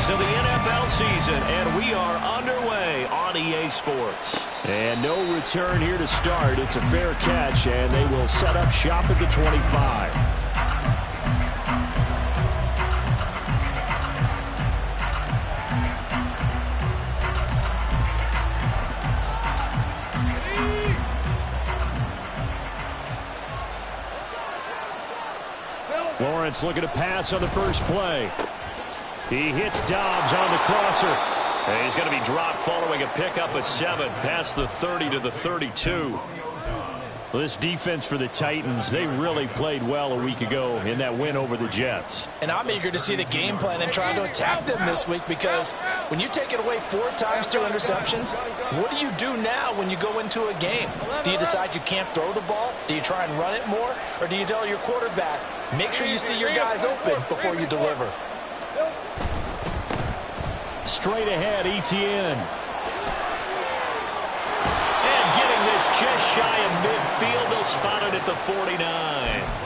days of the NFL season, and we are underway on EA Sports. And no return here to start. It's a fair catch, and they will set up shop at the 25. Lawrence looking to pass on the first play. He hits Dobbs on the crosser. And he's going to be dropped following a pickup of 7 past the 30 to the 32. Well, this defense for the Titans, they really played well a week ago in that win over the Jets. And I'm eager to see the game plan and try to attack them this week, because when you take it away 4 times through interceptions, what do you do now when you go into a game? Do you decide you can't throw the ball? Do you try and run it more? Or do you tell your quarterback, make sure you see your guys open before you deliver? Straight ahead, Etienne. And getting this just shy of midfield, they'll spot it at the 49.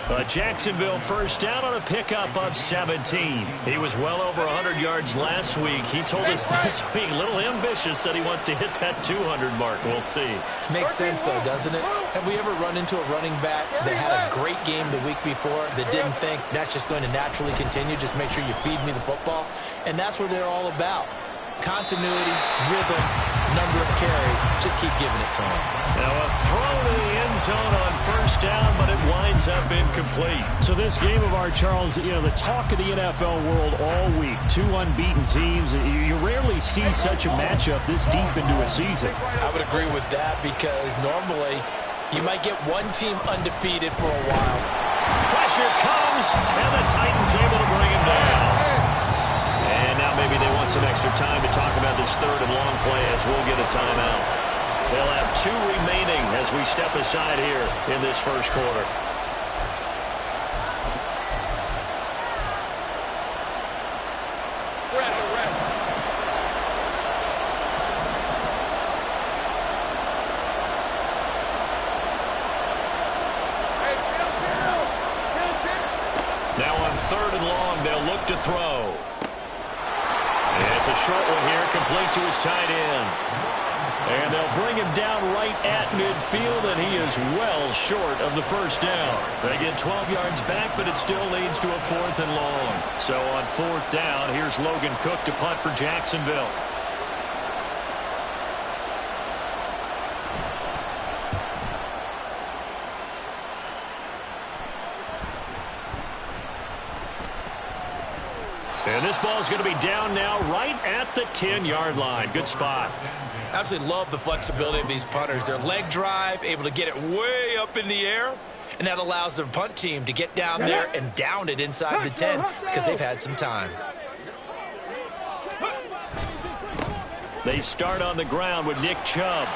A Jacksonville first down on a pickup of 17. He was well over 100 yards last week. He told us this week, a little ambitious, that he wants to hit that 200 mark. We'll see. Makes sense, though, doesn't it? Have we ever run into a running back that had a great game the week before that didn't think that's just going to naturally continue? Just make sure you feed me the football. And that's what they're all about. Continuity, rhythm, number of carries. Just keep giving it to him. Now a throw to the end zone on first down, but it winds up incomplete. So this game of our, Charles, you know, the talk of the NFL world all week. 2 unbeaten teams. You rarely see such a matchup this deep into a season. I would agree with that, because normally you might get one team undefeated for a while. Pressure comes, and the Titans able to bring him down. And now maybe they want some extra time to talk about this third and long play, as we'll get a timeout. They'll have 2 remaining as we step aside here in this first quarter. Now on third and long, they'll look to throw. And it's a short one here, complete to his tight end. And they'll bring him down right at midfield, and he is well short of the first down. They get 12 yards back, but it still leads to a 4th and long. So on 4th down, here's Logan Cook to punt for Jacksonville. And this ball is going to be down now right at the 10-yard line. Good spot. Absolutely love the flexibility of these punters. Their leg drive, able to get it way up in the air, and that allows their punt team to get down there and down it inside the 10, because they've had some time. They start on the ground with Nick Chubb.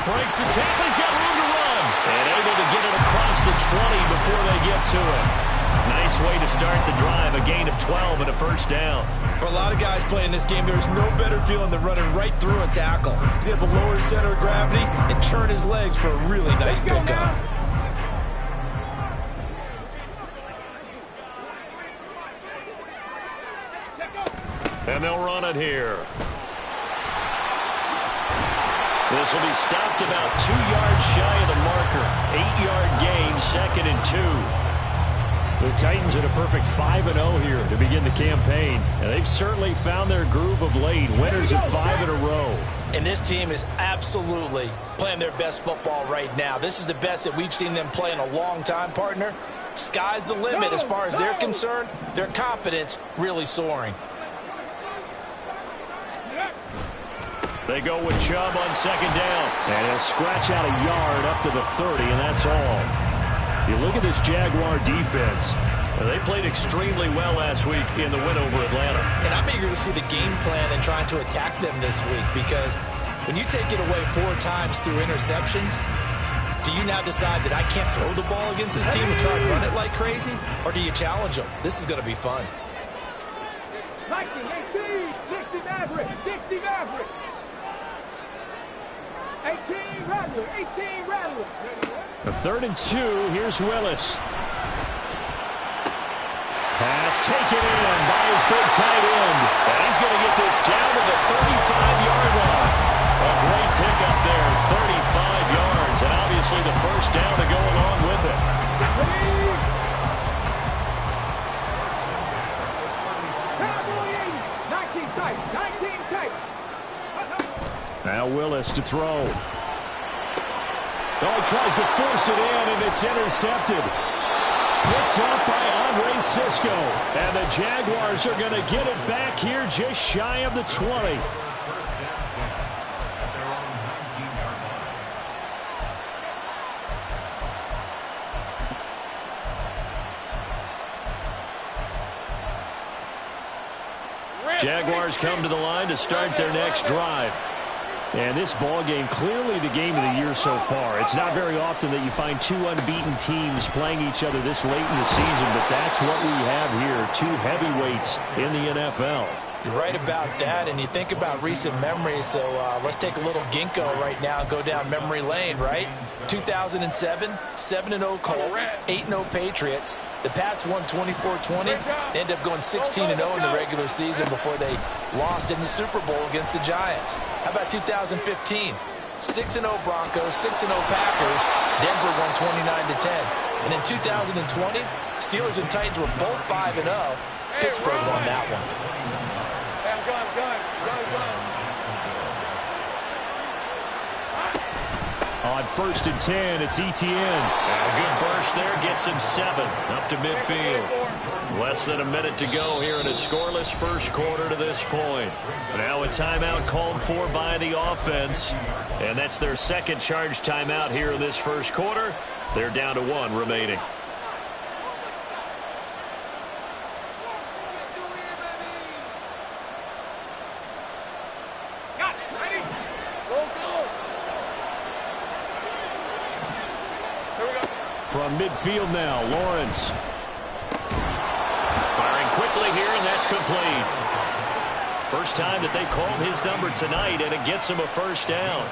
Breaks the tackle. He's got room to run. And able to get it across the 20 before they get to him. Nice way to start the drive. A gain of 12 and a first down. For a lot of guys playing this game, there's no better feeling than running right through a tackle. He's able to lower his center of gravity and churn his legs for a really nice pickup. And they'll run it here. This will be stopped about 2 yards shy of the marker. 8-yard gain, 2nd and 2. The Titans at a perfect 5-0 here to begin the campaign. And they've certainly found their groove of late. Winners of 5 in a row. And this team is absolutely playing their best football right now. This is the best that we've seen them play in a long time, partner. Sky's the limit as far as they're concerned. Their confidence really soaring. They go with Chubb on 2nd down. And he'll scratch out a yard up to the 30, and that's all. You look at this Jaguar defense. They played extremely well last week in the win over Atlanta. And I'm eager to see the game plan and trying to attack them this week, because when you take it away 4 times through interceptions, do you now decide that I can't throw the ball against this team and try and run it like crazy? Or do you challenge them? This is going to be fun. 60 Maverick, 60 Maverick. 18 Rattler, 18 Rattler. A 3rd and 2. Here's Willis. Pass taken in by his big tight end. And he's going to get this down to the 35-yard line. A great pickup there, 35 yards, and obviously the first down to go along with it. Now Willis to throw. Oh, he tries to force it in, and it's intercepted. Picked up by Andre Sisco. And the Jaguars are going to get it back here just shy of the 20. Jaguars come to the line to start their next drive. And this ball game, clearly the game of the year so far. It's not very often that you find two unbeaten teams playing each other this late in the season, but that's what we have here, two heavyweights in the NFL. You're right about that, and you think about recent memories, so let's take a little ginkgo right now and go down memory lane, right? 2007, 7-0 Colts, 8-0 Patriots. The Pats won 24-20. They ended up going 16-0 in the regular season before they lost in the Super Bowl against the Giants. How about 2015? 6-0 Broncos, 6-0 Packers. Denver won 29-10. And in 2020, Steelers and Titans were both 5-0. Pittsburgh won that one. On 1st and 10, it's ETN. And a good burst there gets him 7 up to midfield. Less than a minute to go here in a scoreless first quarter to this point. Now a timeout called for by the offense. And that's their second charge timeout here in this first quarter. They're down to 1 remaining. From midfield now, Lawrence. Firing quickly here, and that's complete. First time that they called his number tonight, and it gets him a first down.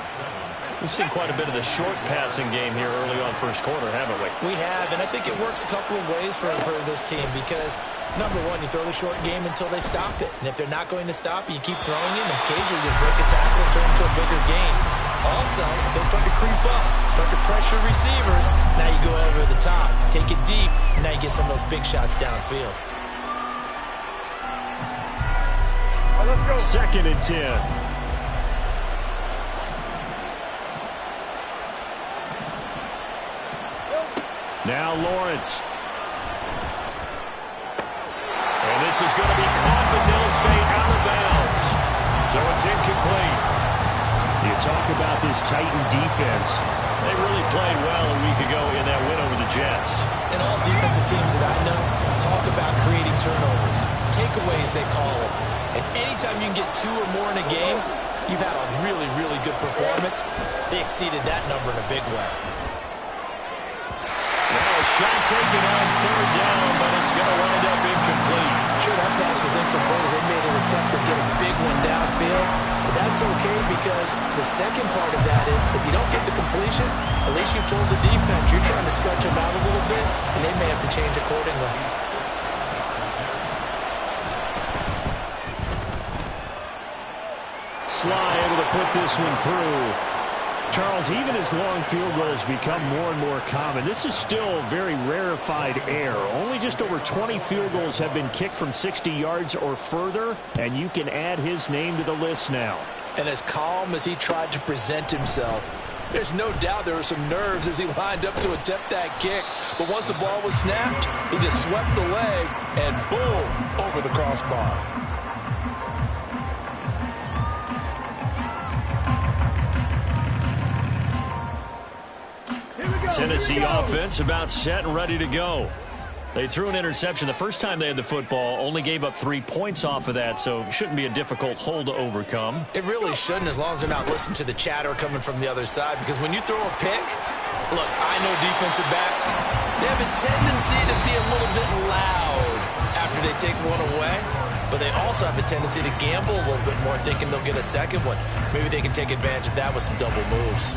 We've seen quite a bit of the short passing game here early on first quarter, haven't we? We have, and I think it works a couple of ways for this team because, number one, you throw the short game until they stop it. And if they're not going to stop it, you keep throwing it, and occasionally you break a tackle and turn into a bigger gain. Also, if they start to creep up, start to pressure receivers, now you go over the top, take it deep, and now you get some of those big shots downfield. Let's go. 2nd and 10. Now Lawrence. And this is going to be caught, but they'll say out of bounds. So it's incomplete. You talk about this Titan defense. They really played well a week ago in that win over the Jets. And all defensive teams that I know talk about creating turnovers, takeaways they call them. And anytime you can get 2 or more in a game, you've had a really, really good performance. They exceeded that number in a big way. Now a shot taken on 3rd down, but it's going to wind up incomplete. Sure, that pass was incomplete as they made an attempt to get a big one downfield. But that's okay because the second part of that is if you don't get the completion, at least you've told the defense you're trying to stretch them out a little bit, and they may have to change accordingly. Sly able to put this one through. Charles, even as long field goals become more and more common, this is still very rarefied air. Only just over 20 field goals have been kicked from 60 yards or further, and you can add his name to the list now. And as calm as he tried to present himself, there's no doubt there were some nerves as he lined up to attempt that kick. But once the ball was snapped, he just swept the leg and boom, over the crossbar. Tennessee offense about set and ready to go. They threw an interception the first time they had the football, only gave up 3 points off of that, so it shouldn't be a difficult hole to overcome. It really shouldn't, as long as they're not listening to the chatter coming from the other side, because when you throw a pick, look, I know defensive backs, they have a tendency to be a little bit loud after they take one away, but they also have a tendency to gamble a little bit more, thinking they'll get a second one. Maybe they can take advantage of that with some double moves.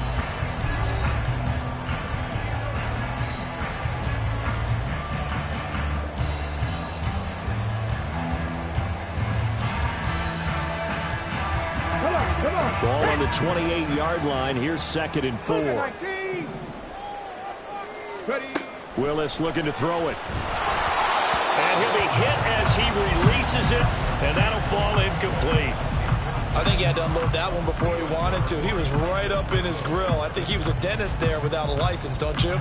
Ball on the 28-yard line. Here's 2nd and 4. Willis looking to throw it. And he'll be hit as he releases it, and that'll fall incomplete. I think he had to unload that one before he wanted to. He was right up in his grill. I think he was a dentist there without a license, don't you?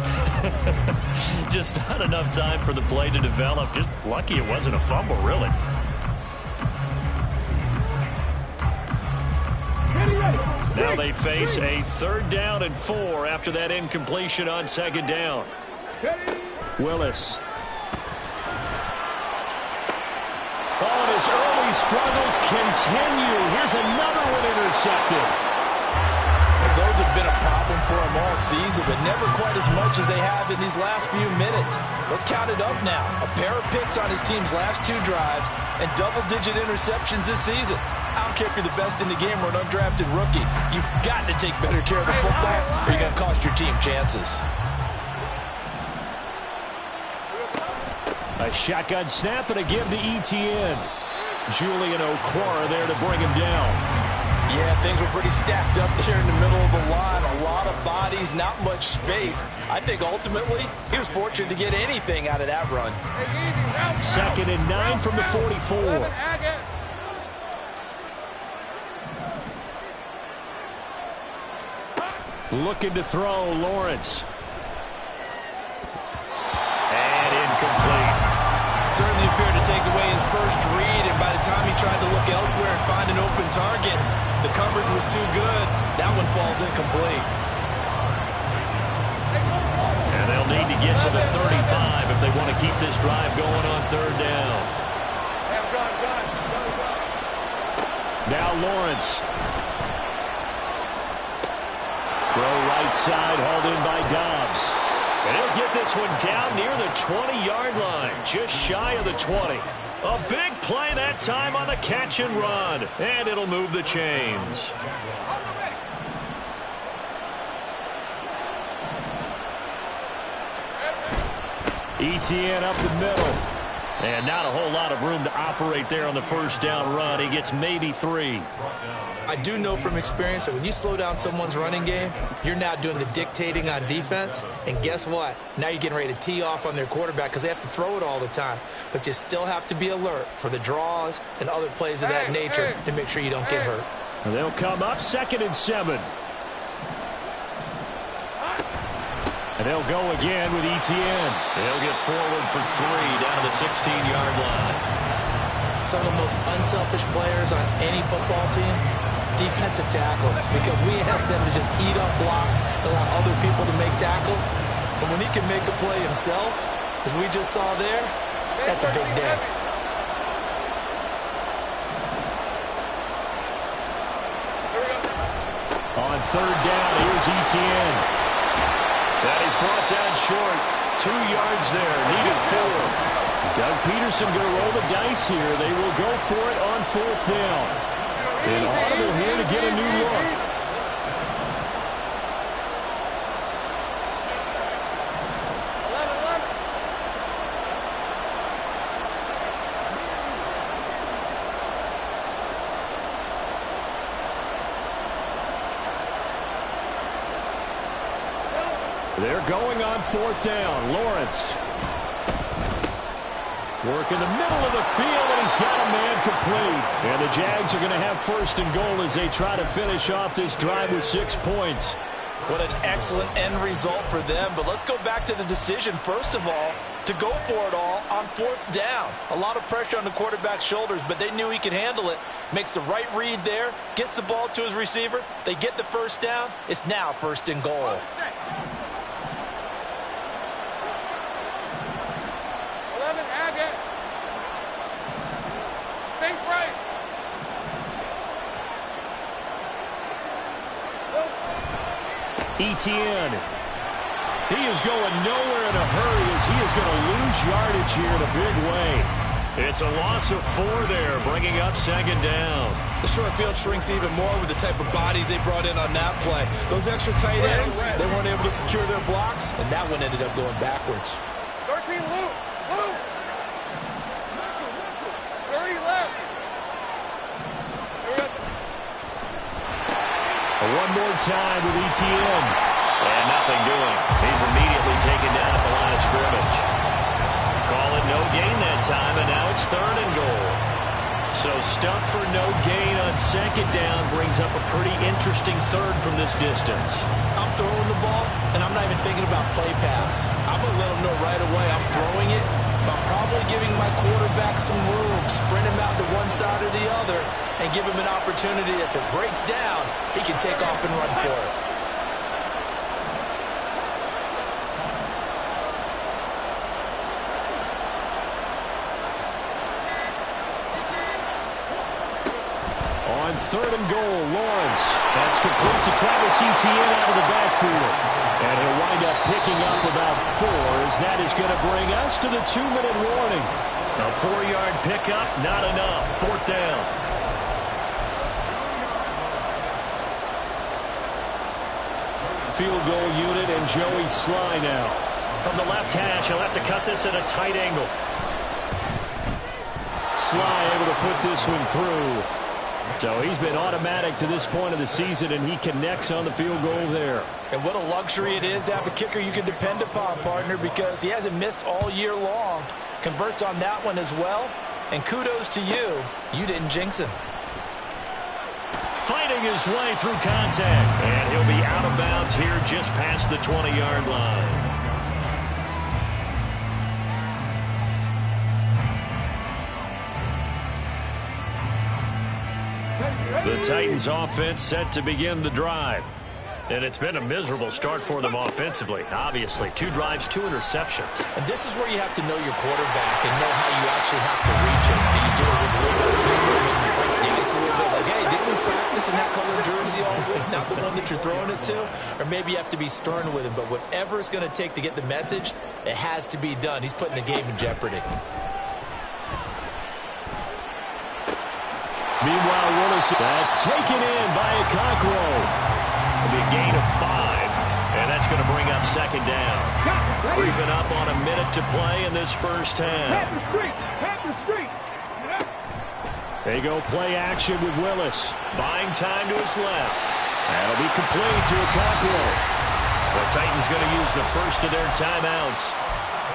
Just not enough time for the play to develop. Just lucky it wasn't a fumble, really. Now they face a 3rd down and 4 after that incompletion on 2nd down. Willis. Oh, and his early struggles continue. Here's another one intercepted. Well, those have been a problem for him all season, but never quite as much as they have in these last few minutes. Let's count it up now. A pair of picks on his team's last 2 drives and double-digit interceptions this season. I don't care if you're the best in the game or an undrafted rookie. You've got to take better care of the football or you're going to cost your team chances. A shotgun snap and a give to Etienne. Julian Okwara there to bring him down. Yeah, things were pretty stacked up there in the middle of the line. A lot of bodies, not much space. I think ultimately he was fortunate to get anything out of that run. 2nd and 9 from the 44. Looking to throw, Lawrence. And incomplete. Certainly appeared to take away his first read, and by the time he tried to look elsewhere and find an open target, the coverage was too good. That one falls incomplete. And they'll need to get to the 35 if they want to keep this drive going on 3rd down. Now Lawrence. Throw right side, hauled in by Dobbs. And he'll get this one down near the 20-yard line, just shy of the 20. A big play that time on the catch and run, and it'll move the chains. Etienne up the middle. And not a whole lot of room to operate there on the 1st down run. He gets maybe 3. I do know from experience that when you slow down someone's running game, you're now doing the dictating on defense. And guess what? Now you're getting ready to tee off on their quarterback because they have to throw it all the time. But you still have to be alert for the draws and other plays of that nature to make sure you don't get hurt. And they'll come up 2nd and 7. And they'll go again with Etienne. They'll get forward for 3 down to the 16-yard line. Some of the most unselfish players on any football team, defensive tackles, because we ask them to just eat up blocks, allow other people to make tackles. But when he can make a play himself, as we just saw there, that's a big day. On 3rd down, here's Etienne. That is brought down short. 2 yards there, needed 4. Doug Peterson going to roll the dice here. They will go for it on 4th down. An audible here to get a new look. They're going on 4th down. Lawrence. Work in the middle of the field, and he's got a man complete. And the Jags are going to have 1st and goal as they try to finish off this drive with 6 points. What an excellent end result for them. But let's go back to the decision, first of all, to go for it all on 4th down. A lot of pressure on the quarterback's shoulders, but they knew he could handle it. Makes the right read there, gets the ball to his receiver. They get the 1st down. It's now 1st and goal. Etienne. He is going nowhere in a hurry as he is going to lose yardage here in a big way. It's a loss of 4 there, bringing up 2nd down. The short field shrinks even more with the type of bodies they brought in on that play. Those extra tight ends, they weren't able to secure their blocks, and that one ended up going backwards. 13 loop. 30 left. One more time with ETN. And nothing doing. He's immediately taken down at the line of scrimmage. Call it no gain that time, and now it's 3rd and goal. So stuff for no gain on 2nd down brings up a pretty interesting 3rd from this distance. I'm throwing the ball, and I'm not even thinking about play pass. I'm going to let him know right away I'm throwing it, but I'm probably giving my quarterback some room, sprint him out to one side or the other, and give him an opportunity. If it breaks down, he can take off and run for it. On 3rd and goal, Lawrence. That's complete to Travis Etienne out of the backfield. And he'll wind up picking up about 4 as that is going to bring us to the 2-minute warning. A 4-yard pickup, not enough. 4th down. Field goal unit and Joey Sly now. From the left hash, he'll have to cut this at a tight angle. Sly able to put this one through. So he's been automatic to this point of the season, and he connects on the field goal there. And what a luxury it is to have a kicker you can depend upon, partner, because he hasn't missed all year long. Converts on that one as well. And kudos to you. You didn't jinx him. Fighting his way through contact. And he'll be out of bounds here just past the 20-yard line. The Titans offense set to begin the drive. And it's been a miserable start for them offensively. Obviously, 2 drives, 2 interceptions. And this is where you have to know your quarterback and know how you actually have to reach him. Do you do it with a little bit of humor, maybe break the ice a little bit? Like, hey, didn't we practice in that color jersey all week? Not the one that you're throwing it to? Or maybe you have to be stern with him. But whatever it's going to take to get the message, it has to be done. He's putting the game in jeopardy. Meanwhile, Willis, that's taken in by a Cockrow. It'll be a gain of 5, and that's going to bring up 2nd down. Creeping up on a minute to play in this first half. They go play action with Willis. Buying time to his left. That'll be complete to a Cockrow. The Titans going to use the first of their timeouts.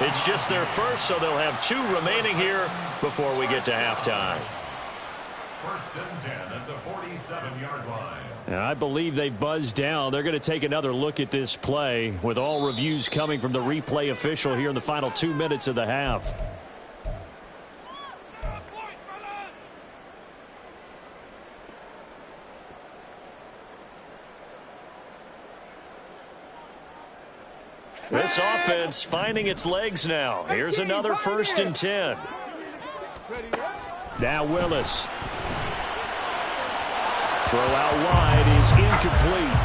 It's just their first, so they'll have 2 remaining here before we get to halftime. 1st and 10 at the 47-yard line. And I believe they've buzzed down. They're going to take another look at this play with all reviews coming from the replay official here in the final 2 minutes of the half. This offense finding its legs now. Here's another 1st and 10. Now Willis. Throw out wide is incomplete.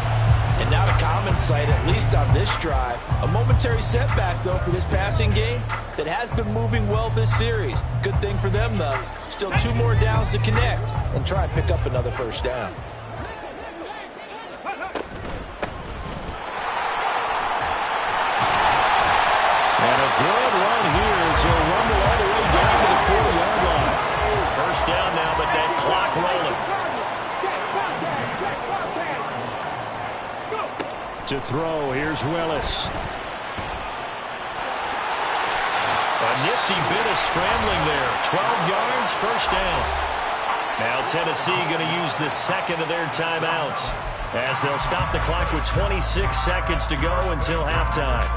And not a common sight, at least on this drive. A momentary setback, though, for this passing game that has been moving well this series. Good thing for them, though. Still 2 more downs to connect and try and pick up another 1st down. And a good run here as he'll rumble all the way down to the 40-yard line. 1st down now, but that clock rolling. To throw, here's Willis. A nifty bit of scrambling there. 12 yards, 1st down. Now Tennessee going to use the 2nd of their timeouts as they'll stop the clock with 26 seconds to go until halftime.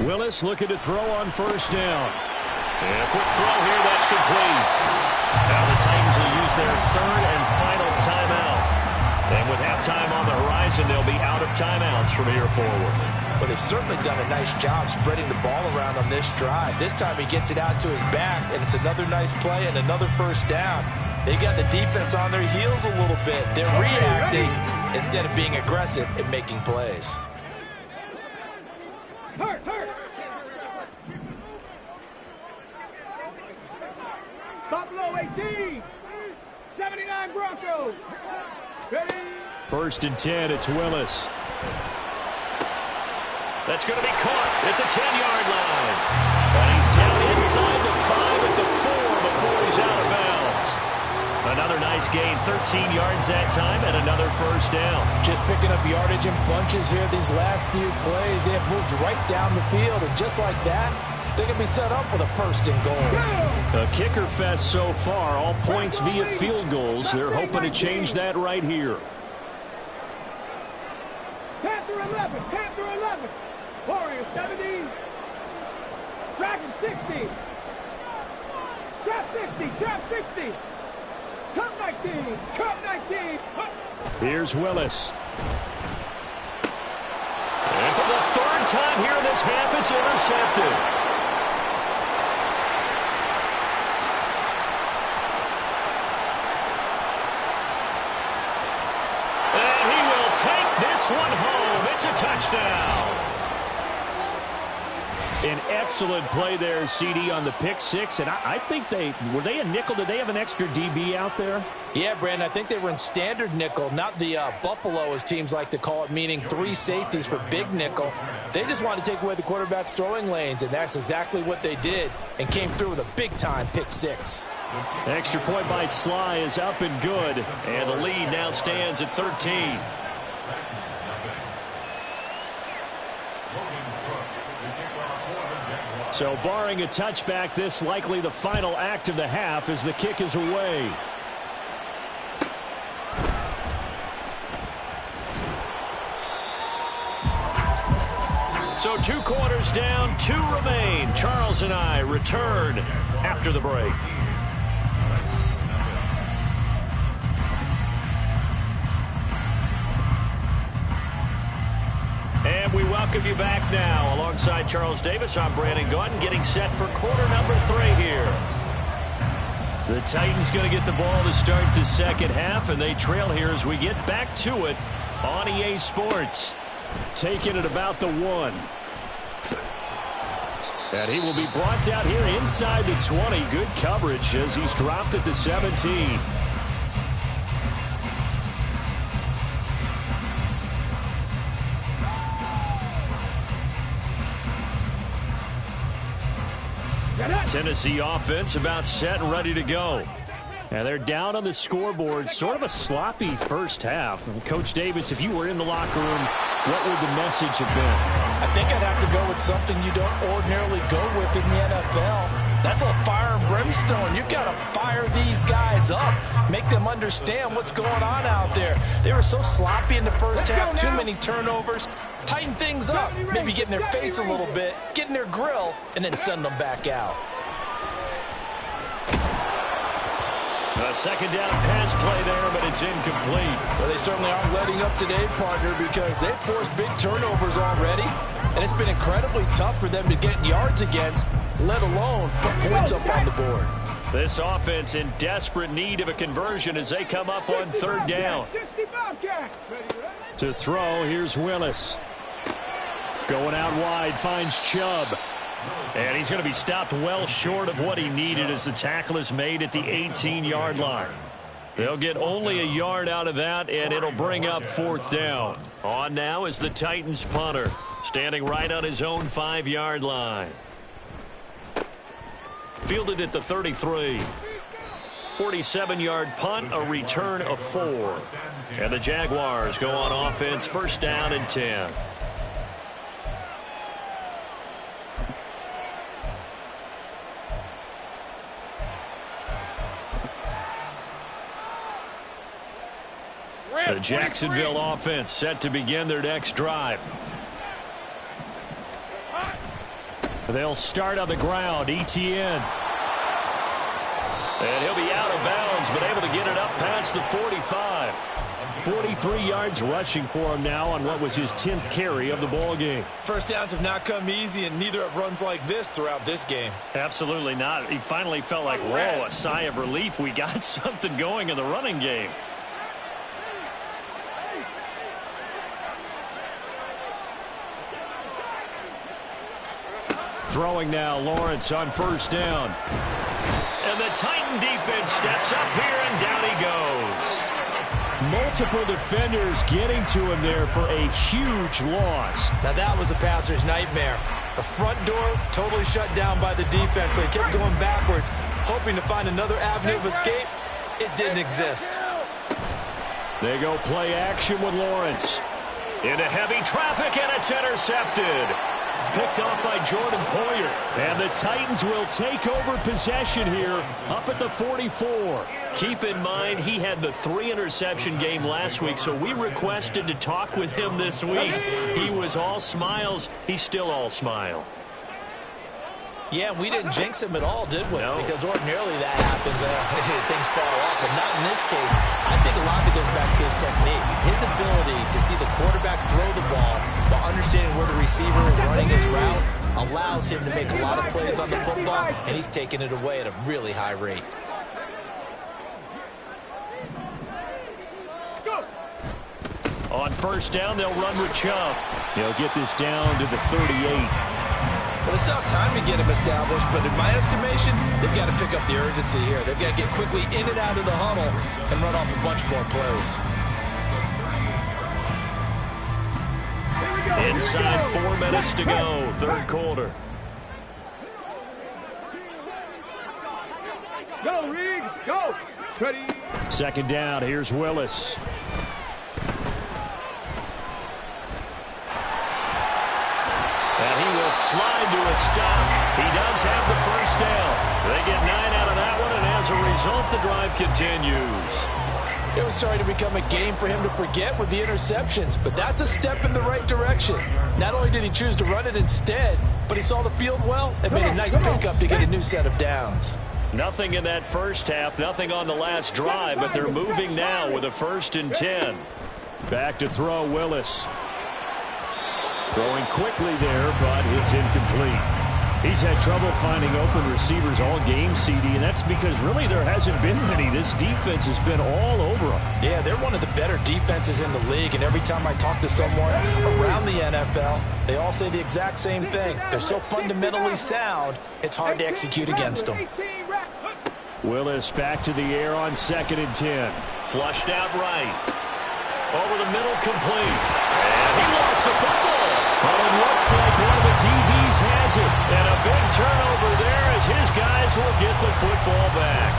Willis looking to throw on 1st down. And a quick throw here, that's complete. Now the Titans will use their 3rd and final timeout. And with halftime on the horizon, they'll be out of timeouts from here forward. Well, they've certainly done a nice job spreading the ball around on this drive. This time he gets it out to his back, and it's another nice play and another 1st down. They got the defense on their heels a little bit. They're reacting instead of being aggressive and making plays. Buffalo 18. 79 Broncos. Ready? 1st and 10, it's Willis. That's going to be caught at the 10-yard line. And he's down inside the 5 at the 4 before he's out of bounds. Another nice gain, 13 yards that time, and another first down. Just picking up yardage in bunches here these last few plays. They have moved right down the field, and just like that, they can be set up with a 1st and goal. A kicker fest so far, all points via field goals. They're hoping to change that right here. Panther 11, Panther 11. Warriors 70. Dragon 60. Trap 60, Trap 60. Cup 19, Cup 19. Here's Willis. And for the 3rd time here in this half, it's intercepted. And he will take this one home. It's a touchdown. An excellent play there, CD, on the pick six. And I think were they a nickel? Did they have an extra DB out there? Yeah, Brandon, I think they were in standard nickel, not the Buffalo, as teams like to call it, meaning 3 safeties for big nickel. They just wanted to take away the quarterback's throwing lanes, and that's exactly what they did, and came through with a big-time pick six. Extra point by Sly is up and good. And the lead now stands at 13. So barring a touchback, this likely the final act of the half as the kick is away. So 2 quarters down, 2 remain. Charles and I return after the break. And we welcome you back now. Alongside Charles Davis, I'm Brandon Gunn, getting set for quarter number 3 here. The Titans going to get the ball to start the second half, and they trail here as we get back to it on EA Sports. Taking it about the 1. And he will be brought down here inside the 20. Good coverage as he's dropped at the 17. Tennessee offense about set and ready to go. And they're down on the scoreboard. Sort of a sloppy first half. And Coach Davis, if you were in the locker room, what would the message have been? I think I'd have to go with something you don't ordinarily go with in the NFL. That's a little fire and brimstone. You've got to fire these guys up. Make them understand what's going on out there. They were so sloppy in the first half. Too many turnovers. Tighten things up. Maybe get in their face a little bit. Get in their grill. And then send them back out. A second down pass play there, but it's incomplete. Well, they certainly aren't letting up today, partner, because they've forced big turnovers already. And it's been incredibly tough for them to get yards against, let alone put points up on the board. This offense in desperate need of a conversion as they come up on 3rd down. To throw, here's Willis. Going out wide, finds Chubb. And he's going to be stopped well short of what he needed as the tackle is made at the 18-yard line. They'll get only a yard out of that, and it'll bring up 4th down. On now is the Titans punter, standing right on his own 5-yard line. Fielded at the 33. 47-yard punt, a return of 4. And the Jaguars go on offense, 1st down and 10. The Jacksonville offense set to begin their next drive. They'll start on the ground. Etienne. And he'll be out of bounds, but able to get it up past the 45. 43 yards rushing for him now on what was his 10th carry of the ball game. First downs have not come easy, and neither have runs like this throughout this game. Absolutely not. He finally felt like, whoa, a sigh of relief. We got something going in the running game. Throwing now, Lawrence on 1st down. And the Titan defense steps up here, and down he goes. Multiple defenders getting to him there for a huge loss. Now that was a passer's nightmare. The front door totally shut down by the defense, so he kept going backwards, hoping to find another avenue of escape. It didn't exist. They go play action with Lawrence. Into heavy traffic, and it's intercepted. Picked off by Jordan Poyer. And the Titans will take over possession here up at the 44. Keep in mind, he had the 3-interception game last week, so we requested to talk with him this week. He was all smiles. He's still all smile. Yeah, we didn't jinx him at all, did we? No. Because ordinarily that happens. Things fall off, but not in this case. I think a lot of it goes back to his technique. His ability to see the quarterback throw the ball while understanding where the receiver is running his route allows him to make a lot of plays on the football, and he's taking it away at a really high rate. On first down, they'll run with Chubb. He'll get this down to the 38. Well, they still have time to get him established, but in my estimation, they've got to pick up the urgency here. They've got to get quickly in and out of the huddle and run off a bunch more plays. Inside 4 minutes to go, third quarter. Go, Reed, go. Ready. Second down, here's Willis. And he will slide to a stop. He does have the first down. They get 9 out of that one, and as a result, the drive continues. It was starting to become a game for him to forget with the interceptions, but that's a step in the right direction. Not only did he choose to run it instead, but he saw the field well and made a nice pickup to get a new set of downs. Nothing in that first half, nothing on the last drive, but they're moving now with a 1st and 10. Back to throw, Willis. Throwing quickly there, but it's incomplete. He's had trouble finding open receivers all game, CD, and that's because really there hasn't been many. This defense has been all over them. Yeah, they're one of the better defenses in the league, and every time I talk to someone around the NFL, they all say the exact same thing. They're so fundamentally sound, it's hard to execute against them. Willis back to the air on 2nd and 10. Flushed out right. Over the middle, complete. And he lost the football. But it looks like one of the DBs has it. And a big turnover there as his guys will get the football back.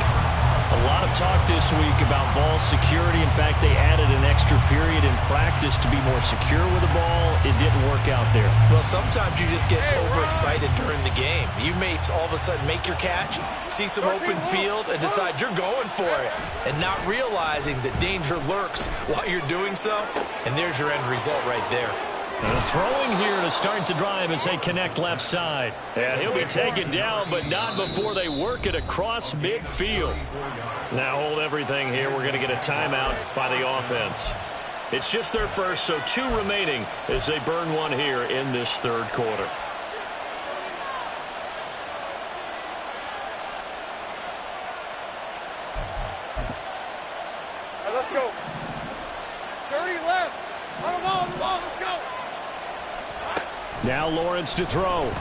A lot of talk this week about ball security. In fact, they added an extra period in practice to be more secure with the ball. It didn't work out there. Well, sometimes you just get overexcited during the game. You may all of a sudden make your catch, see some open field, and decide you're going for it, and not realizing that danger lurks while you're doing so. And there's your end result right there. Throwing here to start the drive as they connect left side. And he'll be taken down, but not before they work it across midfield. Now hold everything here. We're going to get a timeout by the offense. It's just their first, so 2 remaining as they burn one here in this third quarter. All right, let's go. 30 left. On the ball, let's go. Now Lawrence to throw.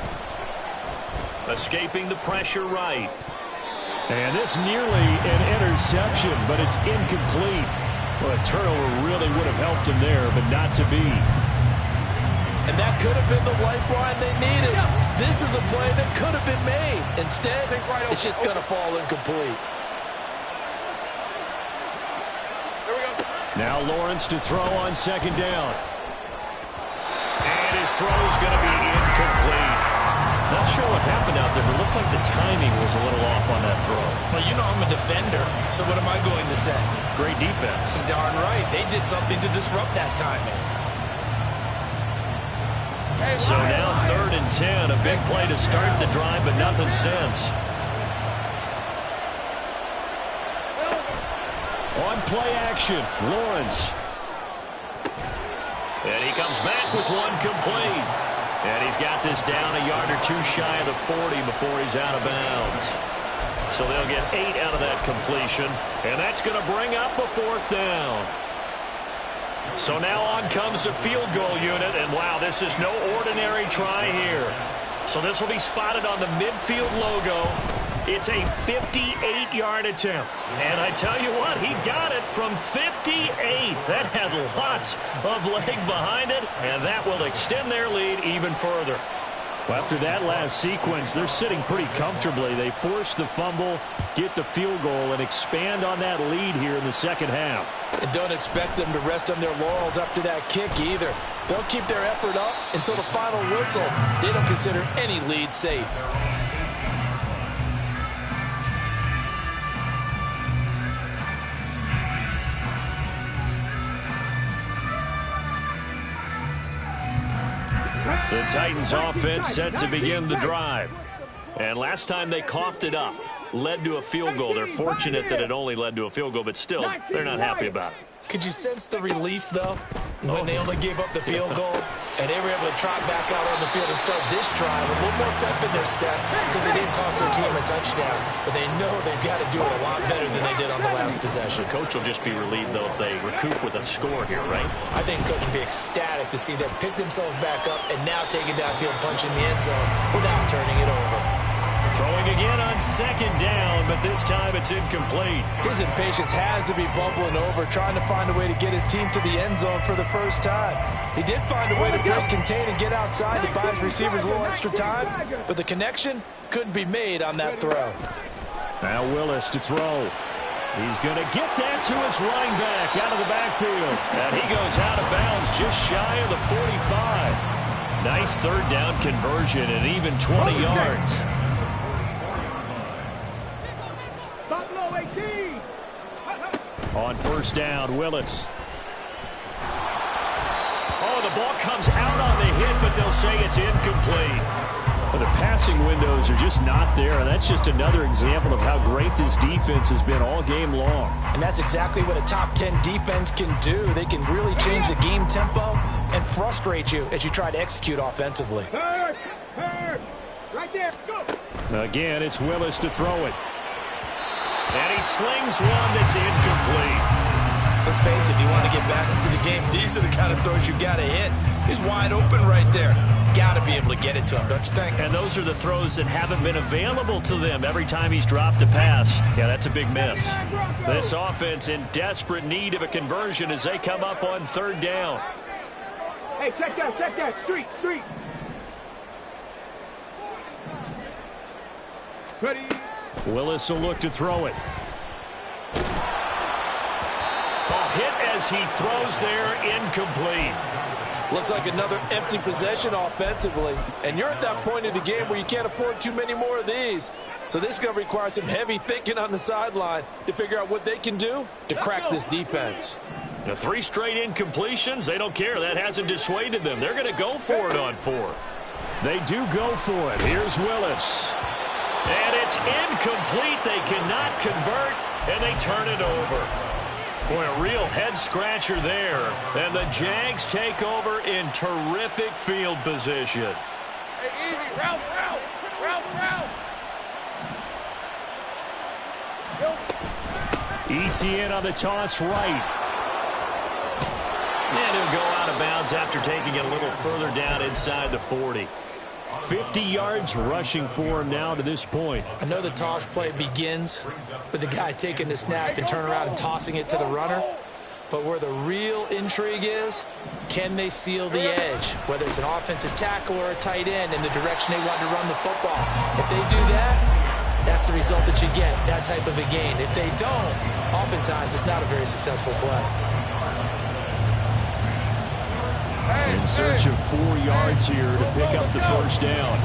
Escaping the pressure right. And this nearly an interception, but it's incomplete. Well, a turnover really would have helped him there, but not to be. And that could have been the lifeline they needed. This is a play that could have been made. Instead, it's just going to fall incomplete. There we go. Now Lawrence to throw on 2nd down. And his throw's going to be incomplete. Not sure what happened out there, but it looked like the timing was a little off on that throw. Well, you know I'm a defender, so what am I going to say? Great defense. Darn right. They did something to disrupt that timing. So now 3rd and 10. A big play to start the drive, but nothing since. On play action, Lawrence. And he comes back with one complete. And he's got this down a yard or 2 shy of the 40 before he's out of bounds. So they'll get 8 out of that completion. And that's going to bring up a 4th down. So now on comes the field goal unit. And wow, this is no ordinary try here. So this will be spotted on the midfield logo. It's a 58-yard attempt. And I tell you what, he got it from 58. That had lots of leg behind it, and that will extend their lead even further. Well, after that last sequence, they're sitting pretty comfortably. They force the fumble, get the field goal, and expand on that lead here in the second half. And don't expect them to rest on their laurels after that kick either. They'll keep their effort up until the final whistle. They don't consider any lead safe. The Titans offense set to begin the drive. And last time they coughed it up, led to a field goal. They're fortunate that it only led to a field goal, but still, they're not happy about it. Could you sense the relief, though, when they only gave up the field goal and they were able to trot back out on the field and start this drive with a little more pep in their step because they didn't cost their team a touchdown, but they know they've got to do it a lot better than they did on the last possession. The coach will just be relieved, though, if they recoup with a score here, right? I think coach will be ecstatic to see them pick themselves back up and now take it downfield, punch in the end zone without turning it over. Throwing again on second down, but this time it's incomplete. His impatience has to be bubbling over, trying to find a way to get his team to the end zone for the first time. He did find a way to break, contain, and get outside to buy his receivers a little extra time, but the connection couldn't be made on that throw. Now Willis to throw. He's going to get that to his running back out of the backfield. And he goes out of bounds just shy of the 45. Nice third down conversion and even 20 yards. On first down, Willis. Oh, the ball comes out on the hit, but they'll say it's incomplete. Well, the passing windows are just not there, and that's just another example of how great this defense has been all game long. And that's exactly what a top 10 defense can do. They can really change the game tempo and frustrate you as you try to execute offensively. Right there, go! Again, it's Willis to throw it. And he slings one that's incomplete. Let's face it, if you want to get back into the game, these are the kind of throws you got to hit. He's wide open right there. Got to be able to get it to him, don't you think? And those are the throws that haven't been available to them every time he's dropped a pass. Yeah, that's a big miss. This offense in desperate need of a conversion as they come up on third down. Hey, check that. Street. Ready. Willis will look to throw it. A hit as he throws there, incomplete. Looks like another empty possession offensively. And you're at that point in the game where you can't afford too many more of these. So this is going to require some heavy thinking on the sideline to figure out what they can do to crack this defense. The 3 straight incompletions, they don't care. That hasn't dissuaded them. They're going to go for it on fourth. They do go for it. Here's Willis. And it's incomplete. They cannot convert, and they turn it over. Boy, a real head-scratcher there. And the Jags take over in terrific field position. Hey, easy. Route. ETN on the toss right. And he'll go out of bounds after taking it a little further down inside the 40. 50 yards rushing for him now to this point. I know the toss play begins with the guy taking the snap and turning around and tossing it to the runner. But where the real intrigue is, can they seal the edge? Whether it's an offensive tackle or a tight end in the direction they want to run the football. If they do that, that's the result that you get, that type of a gain. If they don't, oftentimes it's not a very successful play. In search of 4 yards here to pick up the first down.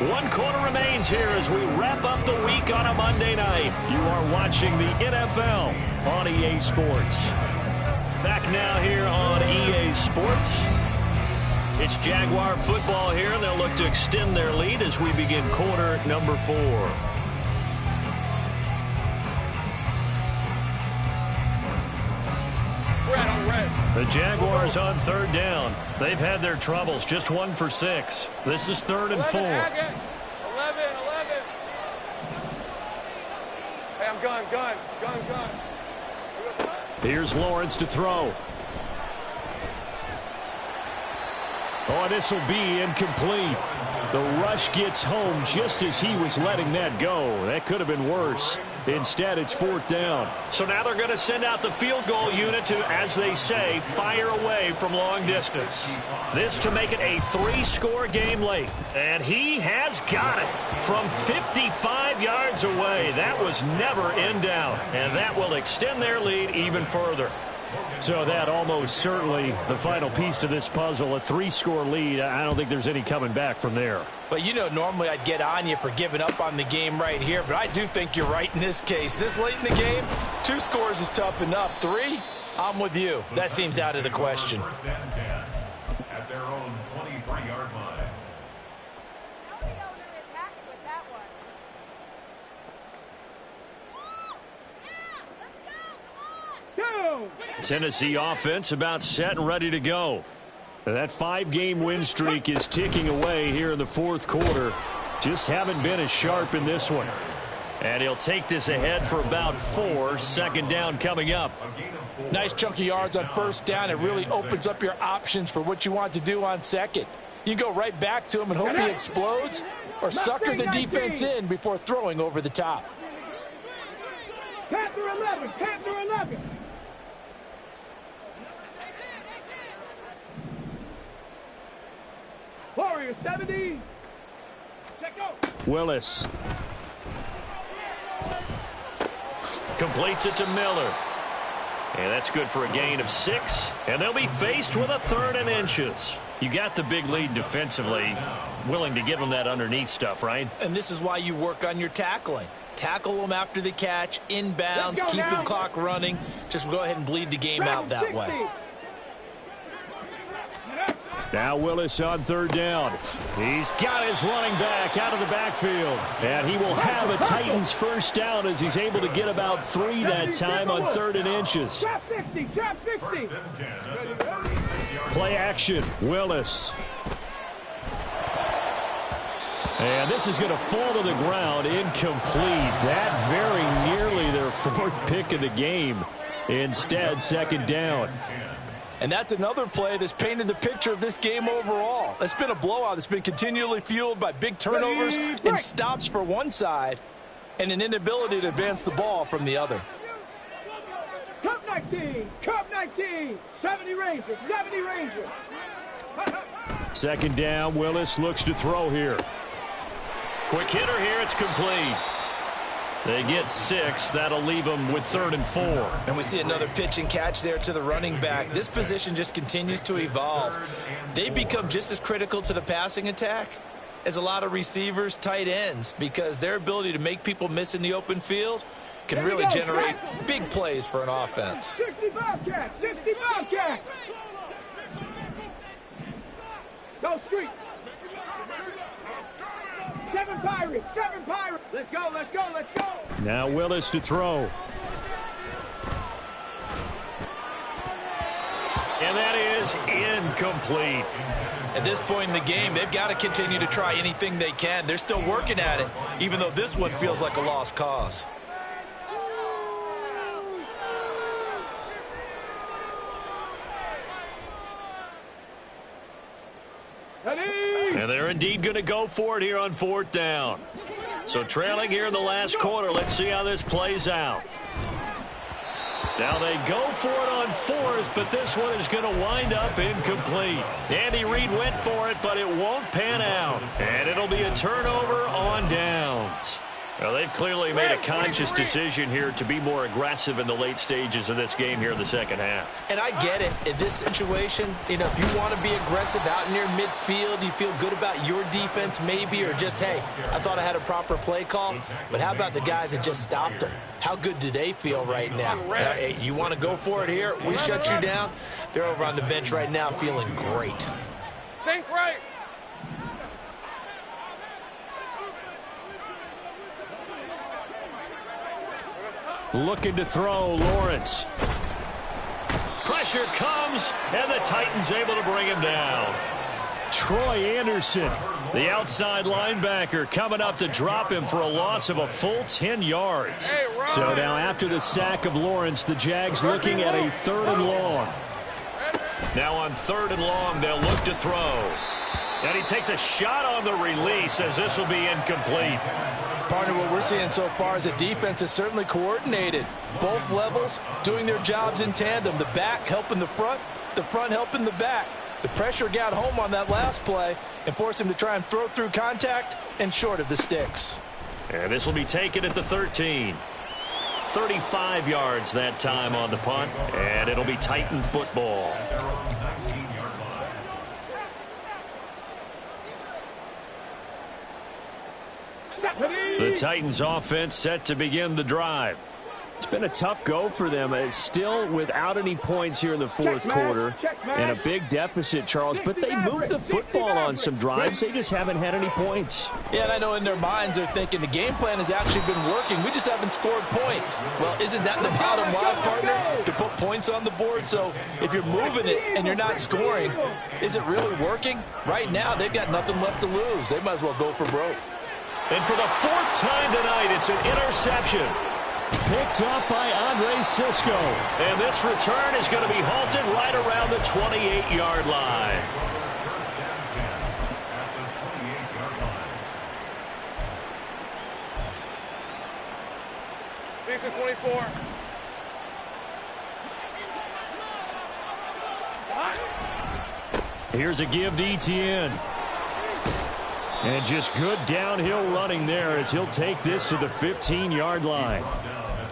One quarter remains here as we wrap up the week on a Monday night. You are watching the NFL on EA Sports. Back now here on EA Sports. It's Jaguar football here, and they'll look to extend their lead as we begin quarter number 4. The Jaguars on third down. They've had their troubles, just 1 for 6. This is 3rd and 4. 11. Hey, I'm gun. Here's Lawrence to throw. Oh, this will be incomplete. The rush gets home just as he was letting that go. That could have been worse. Instead, it's 4th down. So now they're going to send out the field goal unit to, as they say, fire away from long distance. This to make it a 3-score game late. And he has got it from 55 yards away. That was never in doubt. And that will extend their lead even further. So that almost certainly the final piece to this puzzle, a 3-score lead. I don't think there's any coming back from there. Well, you know, normally I'd get on you for giving up on the game right here, but I do think you're right in this case. This late in the game, 2 scores is tough enough. 3, I'm with you. That seems out of the question. First and 10 at their own 23-yard line. Tennessee offense about set and ready to go. That 5-game win streak is ticking away here in the 4th quarter. Just haven't been as sharp in this one. And he'll take this ahead for about 4. 2nd down coming up. Nice chunk of yards on 1st down. It really opens up your options for what you want to do on 2nd. You go right back to him and hope he explodes, or sucker the defense in before throwing over the top. Panther 11, Panther 11. Warrior 70. Check go. Willis. Completes it to Miller. And that's good for a gain of 6. And they'll be faced with a 3rd and inches. You got the big lead defensively. Willing to give them that underneath stuff, right? And this is why you work on your tackling. Tackle them after the catch, inbounds, keep the clock running. Just go ahead and bleed the game out that way. Now Willis on 3rd down. He's got his running back out of the backfield. And he will have a Titans 1st down as he's able to get about 3 that time on 3rd and inches. Trap 60, trap 60. First and 10 at the 36-yard Play action, Willis. And this is going to fall to the ground, incomplete. That very nearly their 4th pick of the game. Instead, 2nd down. And that's another play that's painted the picture of this game overall. It's been a blowout. It's been continually fueled by big turnovers and stops for one side and an inability to advance the ball from the other. Cup 19, Cup 19, 70 Rangers, 70 Rangers. 2nd down, Willis looks to throw here. Quick hitter here, it's complete. They get 6. That'll leave them with 3rd and 4. And we see another pitch and catch there to the running back. This position just continues to evolve. They become just as critical to the passing attack as a lot of receivers, tight ends, because their ability to make people miss in the open field can really generate big plays for an offense. 65 cat, 65 cat. Go street. 7 Pirates, 7 Pirates. Let's go, let's go, let's go. Now Willis to throw. And that is incomplete. At this point in the game, they've got to continue to try anything they can. They're still working at it, even though this one feels like a lost cause. And they're indeed going to go for it here on 4th down. So trailing here in the last quarter. Let's see how this plays out. Now they go for it on 4th, but this one is going to wind up incomplete. Andy Reid went for it, but it won't pan out. And it'll be a turnover on downs. Well, they've clearly made a conscious decision here to be more aggressive in the late stages of this game here in the 2nd half. And I get it. In this situation, you know, if you want to be aggressive out near midfield, you feel good about your defense maybe, or just, hey, I thought I had a proper play call. But how about the guys that just stopped them? How good do they feel right now? Hey, you want to go for it here? We shut you down. They're over on the bench right now feeling great. Think right. Looking to throw, Lawrence. Pressure comes, and the Titans able to bring him down. Troy Anderson, the outside linebacker, coming up to drop him for a loss of a full 10 yards. So now after the sack of Lawrence, the Jags looking at a 3rd and long. Now on 3rd and long, they'll look to throw. And he takes a shot on the release as this will be incomplete. Partner, what we're seeing so far is the defense is certainly coordinated. Both levels doing their jobs in tandem. The back helping the front helping the back. The pressure got home on that last play and forced him to try and throw through contact and short of the sticks. And this will be taken at the 13. 35 yards that time on the punt, and it'll be Titan football. The Titans offense set to begin the drive. It's been a tough go for them. It's still without any points here in the fourth quarter and a big deficit, Charles. But they moved the football on some drives. They just haven't had any points. Yeah, and I know in their minds they're thinking the game plan has actually been working. We just haven't scored points. Well, isn't that the bottom line, partner? To put points on the board. So if you're moving it and you're not scoring, is it really working? Right now, they've got nothing left to lose. They might as well go for broke. And for the 4th time tonight, it's an interception. Picked up by Andre Cisco. And this return is going to be halted right around the 28-yard line. Decent 24. Here's a give to Etienne. And just good downhill running there as he'll take this to the 15-yard line.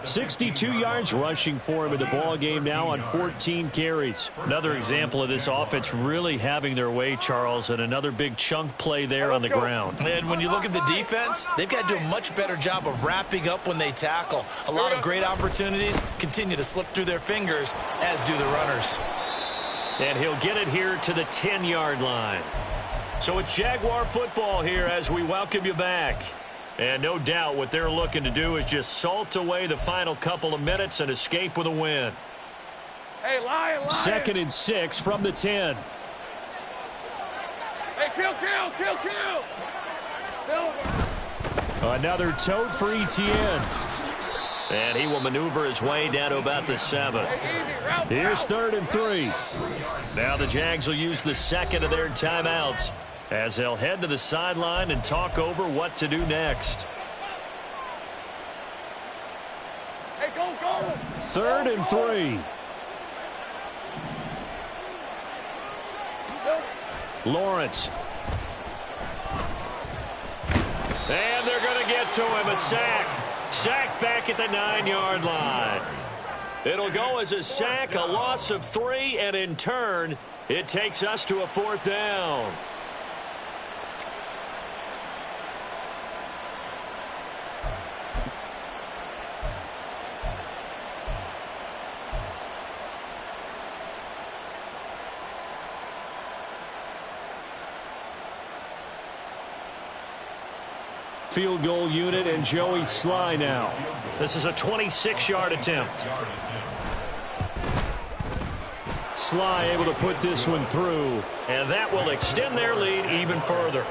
62 yards rushing for him in the ball game now on 14 carries. Another example of this offense really having their way, Charles, and another big chunk play there on the ground. And when you look at the defense, they've got to do a much better job of wrapping up when they tackle. A lot of great opportunities continue to slip through their fingers, as do the runners. And he'll get it here to the 10-yard line. So it's Jaguar football here as we welcome you back. And no doubt what they're looking to do is just salt away the final couple of minutes and escape with a win. Hey, Lion. 2nd and 6 from the 10. Hey, kill. Silver. Another tote for Etienne. And he will maneuver his way down to about the 7. Here's 3rd and 3. Now the Jags will use the second of their timeouts as they'll head to the sideline and talk over what to do next. Hey, go. 3rd and 3. Lawrence. And they're going to get to him. A sack. Sack back at the 9-yard line. It'll go as a sack, a loss of 3, and in turn, it takes us to a 4th down. Field goal unit and Joey Sly now. This is a 26-yard attempt. Sly able to put this one through. And that will extend their lead even further.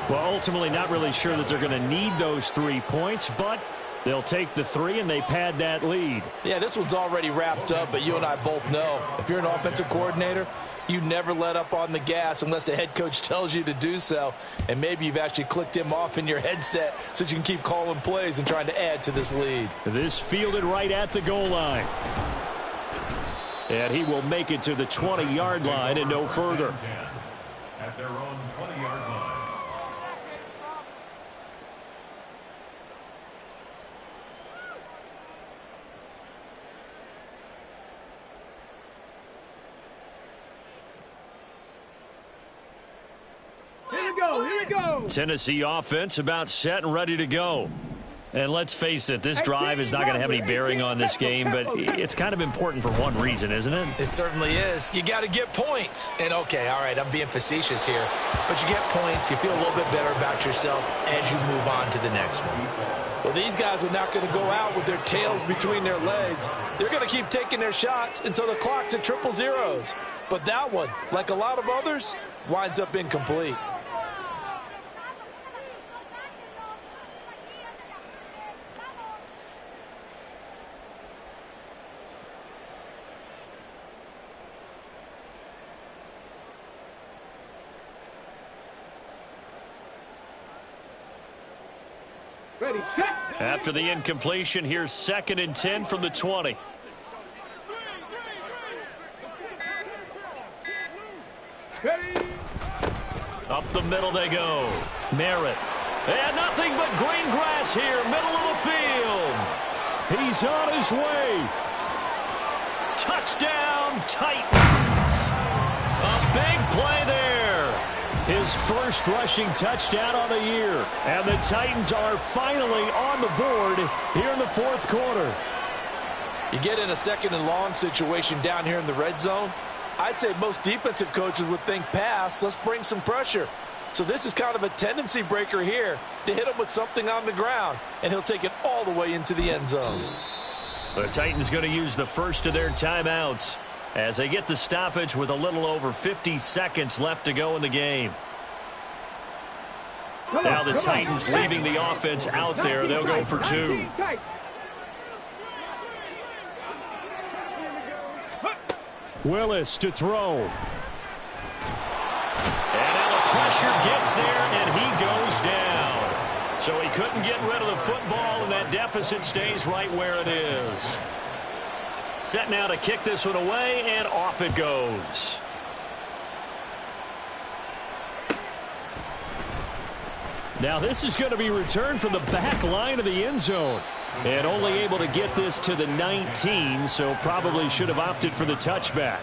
Well, ultimately not really sure that they're going to need those 3 points, but they'll take the 3 and they pad that lead. Yeah, this one's already wrapped up, but you and I both know if you're an offensive coordinator, you never let up on the gas unless the head coach tells you to do so. And maybe you've actually clicked him off in your headset so that you can keep calling plays and trying to add to this lead. This fielded right at the goal line. And he will make it to the 20-yard line and no further. At their own 20-yard line. Here we go. Tennessee offense about set and ready to go. And let's face it, this drive is not going to have any bearing on this game, but it's kind of important for one reason, isn't it? It certainly is. You got to get points. And, okay, all right, I'm being facetious here. But you get points, you feel a little bit better about yourself as you move on to the next one. Well, these guys are not going to go out with their tails between their legs. They're going to keep taking their shots until the clock's at 000. But that one, like a lot of others, winds up incomplete. After the incompletion, here's 2nd and 10 from the 20. Up the middle they go. Merritt. And nothing but green grass here, middle of the field. He's on his way. Touchdown, Titans. A big play there. His first rushing touchdown on the year. And the Titans are finally on the board here in the 4th quarter. You get in a 2nd and long situation down here in the red zone. I'd say most defensive coaches would think pass. Let's bring some pressure. So this is kind of a tendency breaker here to hit him with something on the ground. And he'll take it all the way into the end zone. The Titans going to use the first of their timeouts as they get the stoppage with a little over 50 seconds left to go in the game. Now the Titans leaving the offense out there. They'll go for 2. Willis to throw. And now the pressure gets there, and he goes down. So he couldn't get rid of the football, and that deficit stays right where it is. Set now to kick this one away, and off it goes. Now this is going to be returned from the back line of the end zone. And only able to get this to the 19, so probably should have opted for the touchback.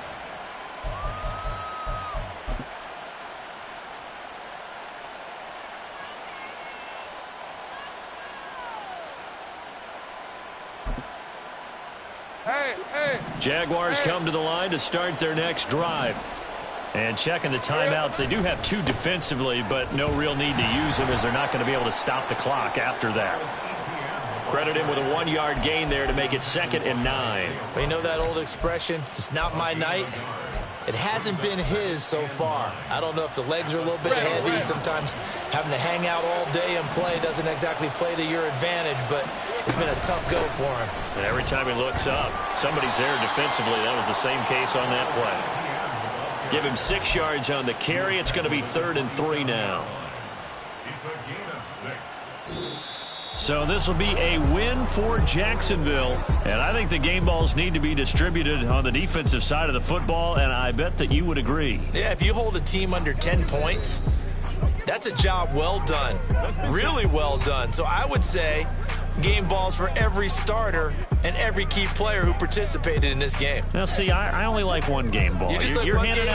Jaguars come to the line to start their next drive. And checking the timeouts, they do have 2 defensively, but no real need to use them as they're not going to be able to stop the clock after that. Credit him with a 1-yard gain there to make it 2nd and 9. Well, you know that old expression, it's not my night. It hasn't been his so far. I don't know if the legs are a little bit heavy. Sometimes having to hang out all day and play doesn't exactly play to your advantage, but it's been a tough go for him. And every time he looks up, somebody's there defensively. That was the same case on that play. Give him 6 yards on the carry. It's going to be 3rd and 3 now. It's a gain of 6. So this will be a win for Jacksonville. And I think the game balls need to be distributed on the defensive side of the football, and I bet that you would agree. Yeah, if you hold a team under 10 points, that's a job well done. Really well done. So I would say game balls for every starter and every key player who participated in this game. Now, see, I only like one game ball. You're handing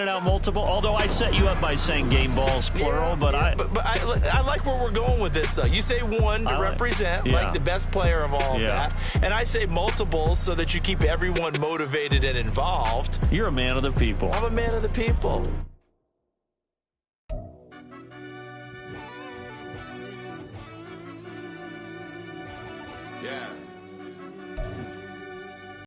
out multiple, although I set you up by saying game balls, plural, but I like where we're going with this, though. You say one to represent, like the best player of all of that, and I say multiples so that you keep everyone motivated and involved. You're a man of the people. I'm a man of the people. Yeah.